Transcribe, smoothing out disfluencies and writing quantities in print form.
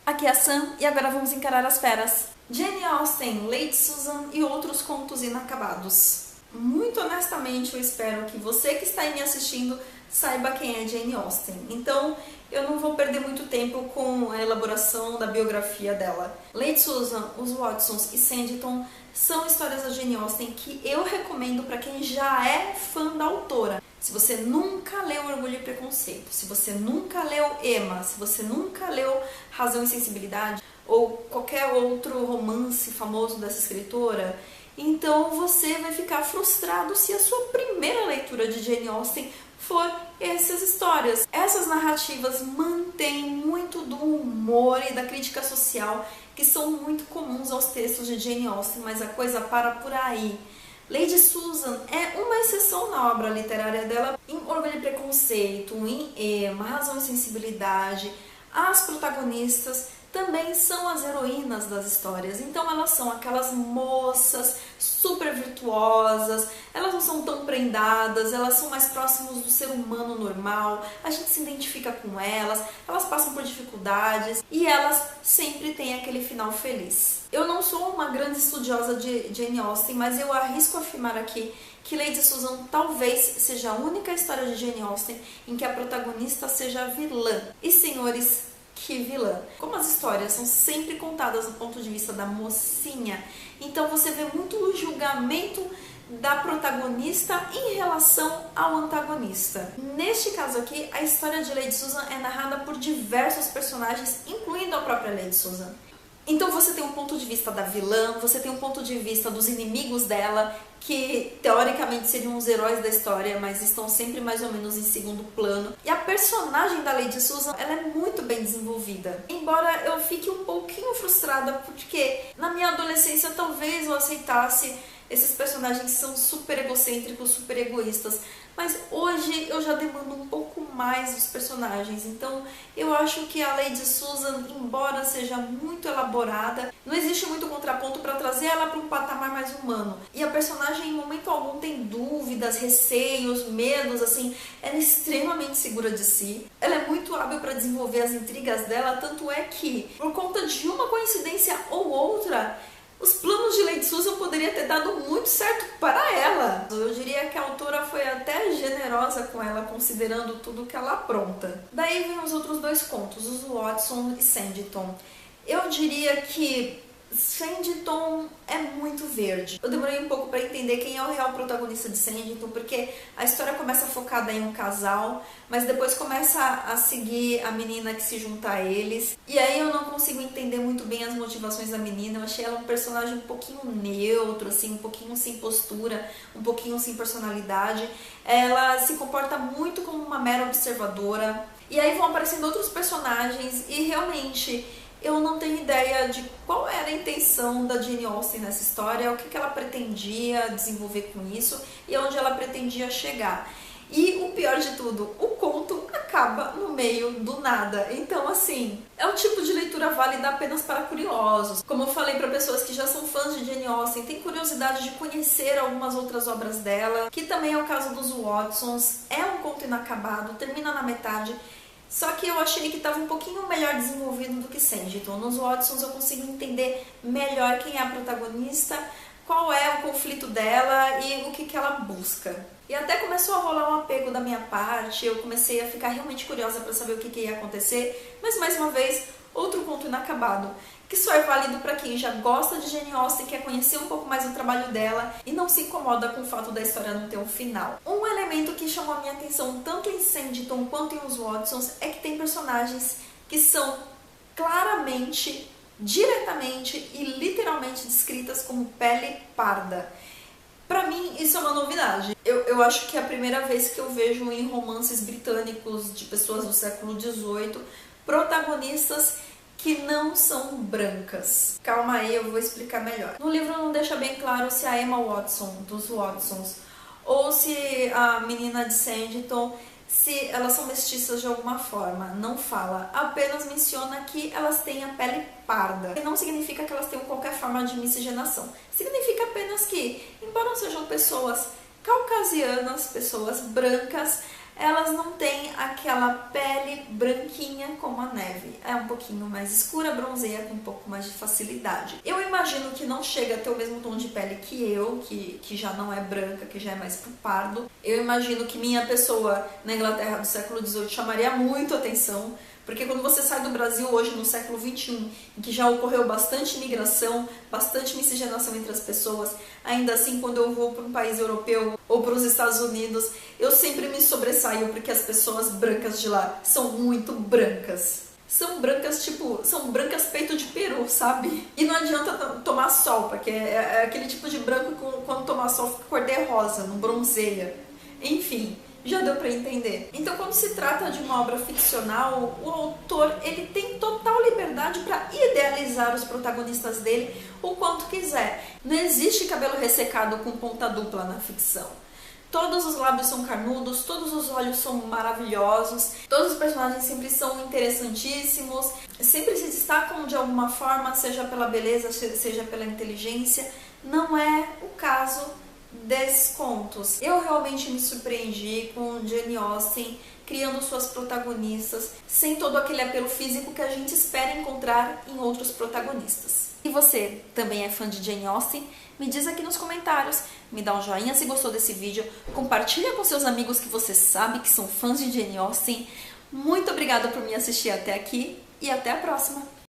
Aqui é a Sam e agora vamos encarar as feras. Jane Austen, Lady Susan e outros contos inacabados. Muito honestamente, eu espero que você que está aí me assistindo saiba quem é Jane Austen. Então, eu não vou perder muito tempo com a elaboração da biografia dela. Lady Susan, os Watsons e Sanditon são histórias da Jane Austen que eu recomendo para quem já é fã da autora. Se você nunca leu Orgulho e Preconceito, se você nunca leu Emma, se você nunca leu Razão e Sensibilidade ou qualquer outro romance famoso dessa escritora, então você vai ficar frustrado se a sua primeira leitura de Jane Austen for essas histórias. Essas narrativas mantêm muito do humor e da crítica social que são muito comuns aos textos de Jane Austen, mas a coisa para por aí. Lady Susan é uma exceção na obra literária dela. Em Orgulho e Preconceito, em Emma, Razão e Sensibilidade, as protagonistas também são as heroínas das histórias. Então elas são aquelas moças super virtuosas, elas não são tão prendadas, elas são mais próximas do ser humano normal, a gente se identifica com elas, elas passam por dificuldades e elas sempre têm aquele final feliz. Eu não sou uma grande estudiosa de Jane Austen, mas eu arrisco afirmar aqui que Lady Susan talvez seja a única história de Jane Austen em que a protagonista seja vilã. E senhores, que vilã! Como as histórias são sempre contadas do ponto de vista da mocinha, então você vê muito o julgamento da protagonista em relação ao antagonista. Neste caso aqui, a história de Lady Susan é narrada por diversos personagens, incluindo a própria Lady Susan. Então você tem um ponto de vista da vilã, você tem um ponto de vista dos inimigos dela, que teoricamente seriam os heróis da história, mas estão sempre mais ou menos em segundo plano. E a personagem da Lady Susan, ela é muito bem desenvolvida. Embora eu fique um pouquinho frustrada, porque na minha adolescência talvez eu aceitasse esses personagens que são super egocêntricos, super egoístas. Mas hoje eu já demando um pouco mais dos personagens. Então eu acho que a Lady Susan, embora seja muito elaborada, não existe muito contraponto para trazer ela para um patamar mais humano. E a personagem em momento algum tem dúvidas, receios, medos, assim, ela é extremamente segura de si. Ela é muito hábil para desenvolver as intrigas dela, tanto é que, por conta de uma coincidência ou outra, os planos de Lady Susan poderiam ter dado muito certo para ela. Eu diria que a autora foi até generosa com ela, considerando tudo que ela apronta. Daí vem os outros dois contos, os Watson e Sanditon. Eu diria que Sanditon é muito verde. Eu demorei um pouco para entender quem é o real protagonista de Sanditon, porque a história começa focada em um casal, mas depois começa a seguir a menina que se junta a eles. E aí eu não consigo entender muito bem as motivações da menina. Eu achei ela um personagem um pouquinho neutro, assim, um pouquinho sem postura, um pouquinho sem personalidade. Ela se comporta muito como uma mera observadora. E aí vão aparecendo outros personagens e realmente eu não tenho ideia de qual era a intenção da Jane Austen nessa história, o que ela pretendia desenvolver com isso e onde ela pretendia chegar. E o pior de tudo, o conto acaba no meio do nada. Então, assim, é um tipo de leitura válida apenas para curiosos. Como eu falei para pessoas que já são fãs de Jane Austen, tem curiosidade de conhecer algumas outras obras dela, que também é o caso dos Watsons. É um conto inacabado, termina na metade. Só que eu achei que estava um pouquinho melhor desenvolvido do que Sanditon. Nos Watsons eu consigo entender melhor quem é a protagonista, qual é o conflito dela e o que ela busca. E até começou a rolar um apego da minha parte, eu comecei a ficar realmente curiosa para saber o que ia acontecer, mas mais uma vez, outro conto inacabado, que só é válido para quem já gosta de Jane Austen, quer conhecer um pouco mais do trabalho dela e não se incomoda com o fato da história não ter um final. Um elemento que chamou a minha atenção tanto em Sanditon quanto em Os Watsons é que tem personagens que são claramente, diretamente e literalmente descritas como pele parda. Pra mim, isso é uma novidade. Eu acho que é a primeira vez que eu vejo em romances britânicos de pessoas do século XVIII protagonistas que não são brancas. Calma aí, eu vou explicar melhor. No livro não deixa bem claro se a Emma Watson, dos Watsons, ou se a menina de Sanditon, se elas são mestiças de alguma forma. Não fala, apenas menciona que elas têm a pele parda. E não significa que elas tenham qualquer forma de miscigenação. Significa apenas que, embora sejam pessoas caucasianas, pessoas brancas, elas não têm aquela pele branquinha como a neve. É um pouquinho mais escura, bronzeia com um pouco mais de facilidade. Eu imagino que não chega a ter o mesmo tom de pele que eu, que já não é branca, que já é mais pro pardo. Eu imagino que minha pessoa na Inglaterra do século XVIII chamaria muito atenção, porque quando você sai do Brasil hoje, no século XXI, em que já ocorreu bastante migração, bastante miscigenação entre as pessoas, ainda assim, quando eu vou para um país europeu ou para os Estados Unidos, eu sempre me sobressaio porque as pessoas brancas de lá são muito brancas. São brancas, tipo, são brancas peito de peru, sabe? E não adianta tomar sol, porque é aquele tipo de branco que quando tomar sol fica cor de rosa, não bronzeia. Enfim, já deu para entender. Então, quando se trata de uma obra ficcional, o autor ele tem total liberdade para idealizar os protagonistas dele o quanto quiser. Não existe cabelo ressecado com ponta dupla na ficção. Todos os lábios são carnudos, todos os olhos são maravilhosos, todos os personagens sempre são interessantíssimos, sempre se destacam de alguma forma, seja pela beleza, seja pela inteligência. Não é o caso desses contos. Eu realmente me surpreendi com Jane Austen criando suas protagonistas sem todo aquele apelo físico que a gente espera encontrar em outros protagonistas. E você também é fã de Jane Austen? Me diz aqui nos comentários, me dá um joinha se gostou desse vídeo, compartilha com seus amigos que você sabe que são fãs de Jane Austen. Muito obrigada por me assistir até aqui e até a próxima!